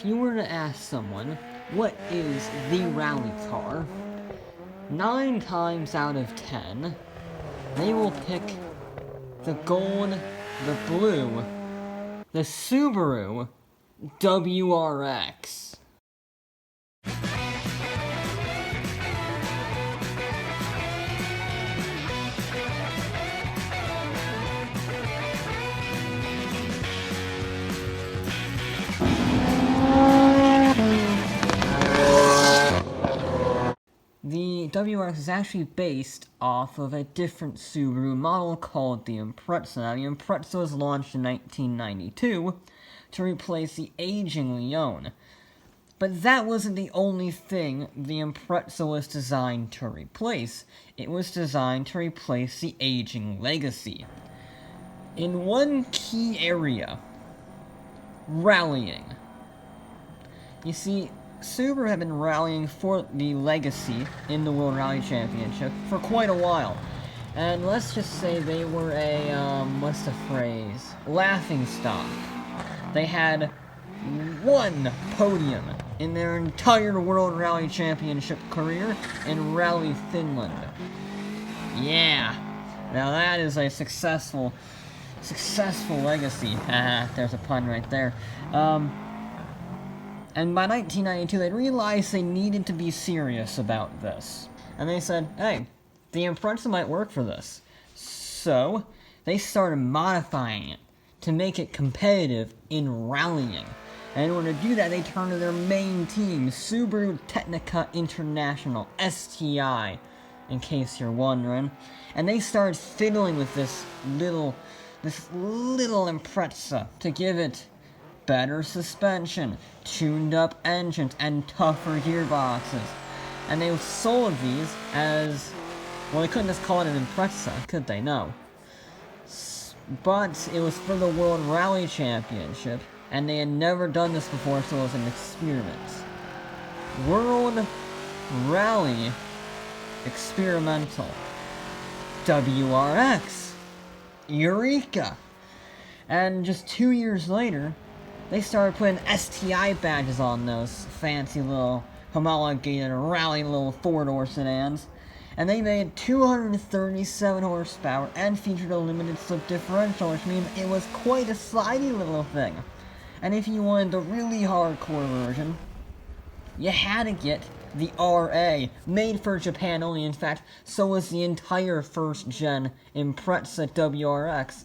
if you were to ask someone, what is the rally car? 9 times out of 10, they will pick the gold, the blue, the Subaru WRX. The WRX is actually based off of a different Subaru model called the Impreza. Now, the Impreza was launched in 1992 to replace the aging Leone. But that wasn't the only thing the Impreza was designed to replace. It was designed to replace the aging Legacy. In one key area, rallying. You see, Subaru had been rallying for the Legacy in the World Rally Championship for quite a while. And let's just say they were a, what's the phrase? Laughingstock. They had one podium in their entire World Rally Championship career in Rally Finland. Yeah. Now that is a successful legacy. Haha, there's a pun right there. And by 1992, they realized they needed to be serious about this. And they said, hey, the Impreza might work for this. So, they started modifying it to make it competitive in rallying. And in order to do that, they turned to their main team, Subaru Technica International, STI, in case you're wondering. And they started fiddling with this little Impreza to give it better suspension, tuned up engines, and tougher gearboxes. And they sold these as, well, they couldn't just call it an Impreza, could they? No. But it was for the World Rally Championship, and they had never done this before, so it was an experiment. World Rally Experimental. WRX. Eureka! And just 2 years later, they started putting STI badges on those fancy little homologated rally little 4-door sedans. And they made 237 horsepower and featured a limited slip differential, which means it was quite a slidey little thing. And if you wanted the really hardcore version, you had to get the RA, made for Japan only. In fact, so was the entire first-gen Impreza WRX.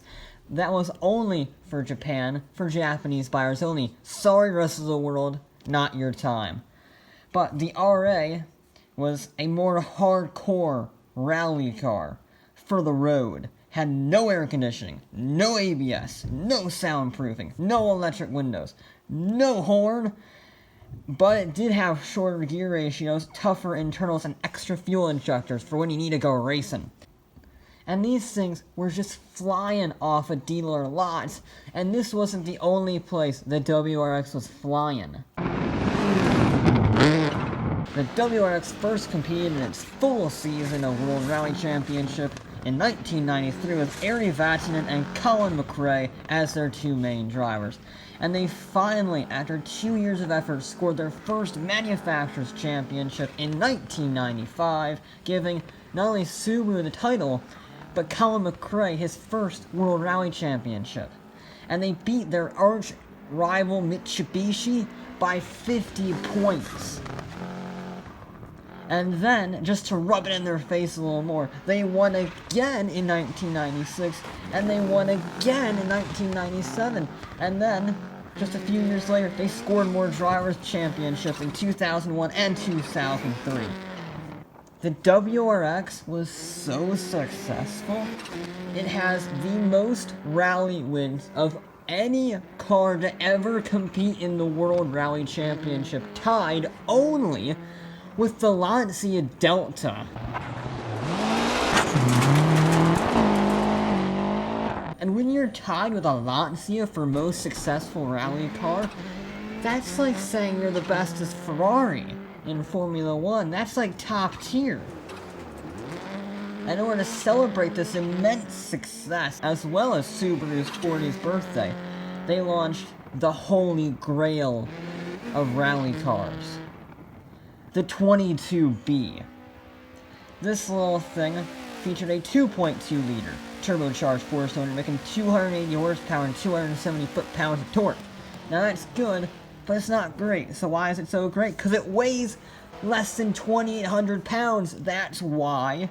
That was only for Japan, for Japanese buyers only. Sorry, rest of the world, not your time. But the RA was a more hardcore rally car for the road. Had no air conditioning, no ABS, no soundproofing, no electric windows, no horn, but it did have shorter gear ratios, tougher internals, and extra fuel injectors for when you need to go racing. And these things were just flying off of dealer lots, and this wasn't the only place the WRX was flying. The WRX first competed in its full season of World Rally Championship in 1993 with Ari Vatanen and Colin McRae as their two main drivers. And they finally, after 2 years of effort, scored their first Manufacturers' Championship in 1995, giving not only Subaru the title, but Colin McRae his first World Rally Championship. And they beat their arch rival Mitsubishi by 50 points. And then, just to rub it in their face a little more, they won again in 1996, and they won again in 1997. And then, just a few years later, they scored more Drivers' Championships in 2001 and 2003. The WRX was so successful, it has the most rally wins of any car to ever compete in the World Rally Championship, tied only with the Lancia Delta. And when you're tied with a Lancia for most successful rally car, that's like saying you're the best as Ferrari in Formula 1. That's like top tier. And in order to celebrate this immense success, as well as Subaru's 40th birthday, they launched the Holy Grail of rally cars. The 22B. This little thing featured a 2.2-liter turbocharged four-cylinder making 280 horsepower and 270 foot-pounds of torque. Now that's good, but it's not great. So why is it so great? Because it weighs less than 2,800 pounds, that's why.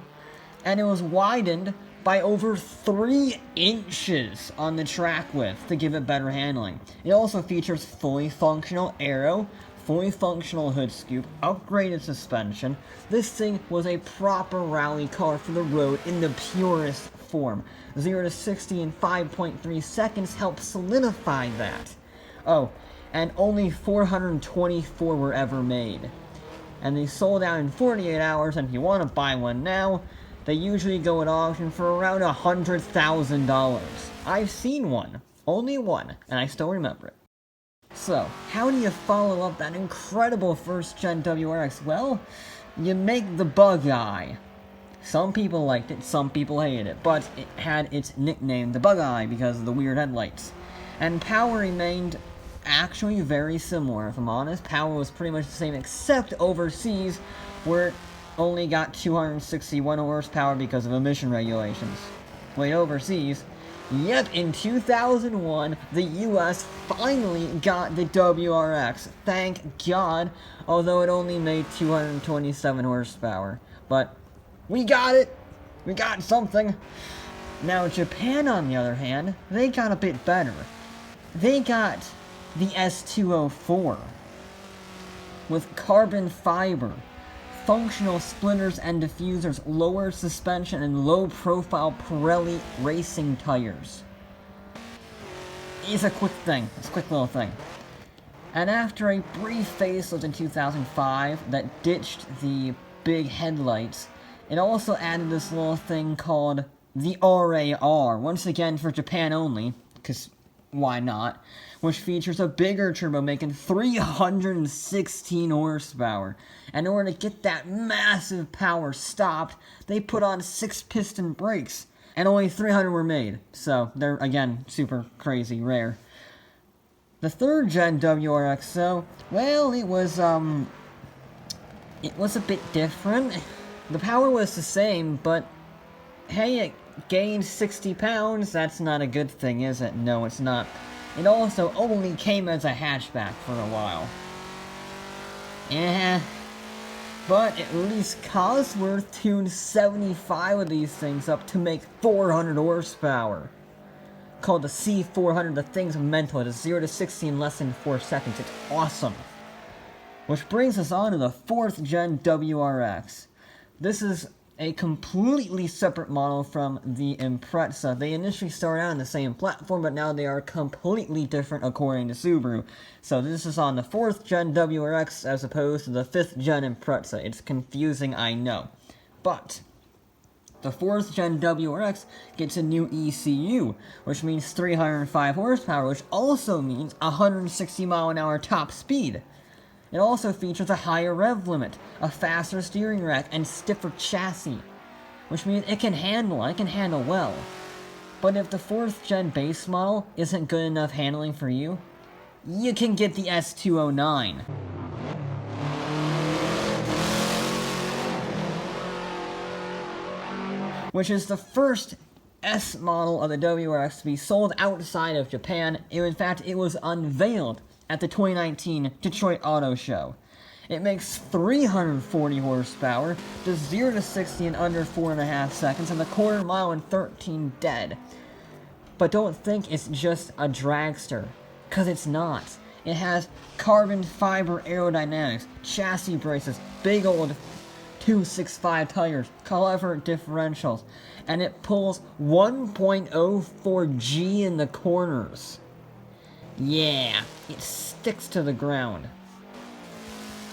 And it was widened by over 3 inches on the track width to give it better handling. It also features fully functional aero, fully functional hood scoop, upgraded suspension. This thing was a proper rally car for the road in the purest form. 0 to 60 in 5.3 seconds helped solidify that. Oh, and only 424 were ever made. And they sold out in 48 hours, and if you want to buy one now, they usually go at auction for around $100,000. I've seen one. Only one, and I still remember it. So, how do you follow up that incredible first-gen WRX? Well, you make the Bug Eye. Some people liked it, some people hated it, but it had its nickname, the Bug Eye, because of the weird headlights. And power remained actually very similar, if I'm honest. Power was pretty much the same, except overseas, where it only got 261 horsepower because of emission regulations. Wait, overseas? Yep, in 2001, the US finally got the WRX, thank God, although it only made 227 horsepower. But we got it! We got something! Now, Japan, on the other hand, they got a bit better. They got the S204 with carbon fiber, functional splitters and diffusers, lower suspension, and low-profile Pirelli racing tires. It's a quick thing. It's a quick little thing. And after a brief facelift in 2005 that ditched the big headlights, it also added this little thing called the RAR, once again for Japan only, because why not, which features a bigger turbo making 316 horsepower. And in order to get that massive power stopped, they put on 6-piston brakes, and only 300 were made. So, they're, again, super crazy rare. The third gen WRX, though, well, it was a bit different. The power was the same, but hey, it gained 60 pounds. That's not a good thing, is it? No, it's not. It also only came as a hatchback for a while. But at least Cosworth tuned 75 of these things up to make 400 horsepower. Called the C400, the thing's mental. It is 0 to 60 in less than 4 seconds. It's awesome. Which brings us on to the 4th gen WRX. This is a completely separate model from the Impreza. They initially started out on the same platform, but now they are completely different according to Subaru. So this is on the 4th gen WRX as opposed to the 5th gen Impreza. It's confusing, I know. But the 4th gen WRX gets a new ECU, which means 305 horsepower, which also means 160 mile an hour top speed. It also features a higher rev limit, a faster steering rack, and stiffer chassis, which means it can handle well. But if the 4th gen base model isn't good enough handling for you, you can get the S209. Which is the first S model of the WRX to be sold outside of Japan. In fact, it was unveiled at the 2019 Detroit Auto Show. It makes 340 horsepower, does 0 to 60 in under 4.5 seconds, and a quarter mile in 13 dead. But don't think it's just a dragster, because it's not. It has carbon fiber aerodynamics, chassis braces, big old 265 tires, clever differentials, and it pulls 1.04 G in the corners. Yeah, it sticks to the ground.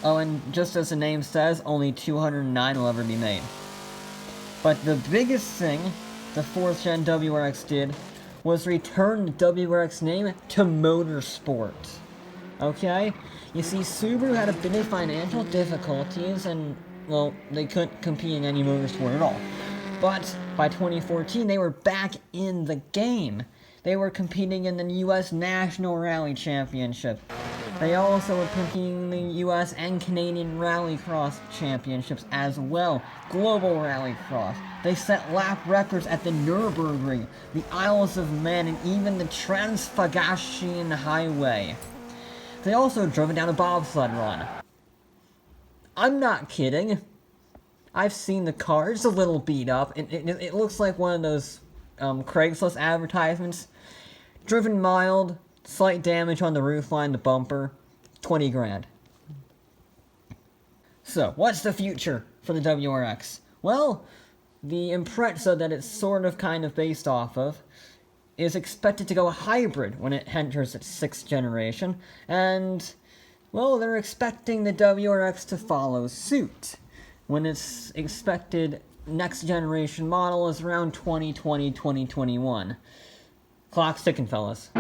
Oh, and just as the name says, only 209 will ever be made. But the biggest thing the 4th gen WRX did was return the WRX name to motorsport. Okay? You see, Subaru had a bit of financial difficulties and, well, they couldn't compete in any motorsport at all. But by 2014, they were back in the game. They were competing in the US National Rally Championship. They also were picking the US and Canadian Rallycross championships as well. Global Rallycross. They set lap records at the Nürburgring, the Isles of Man, and even the Transfagasian Highway. They also drove down a bobsled run. I'm not kidding. I've seen the car. It's a little beat up. It looks like one of those Craigslist advertisements. Driven mild, slight damage on the roofline, the bumper, 20 grand. So, what's the future for the WRX? Well, the Impreza that it's sort of kind of based off of is expected to go hybrid when it enters its 6th generation, and, well, they're expecting the WRX to follow suit when its expected next generation model is around 2020-2021. Clock's ticking, fellas.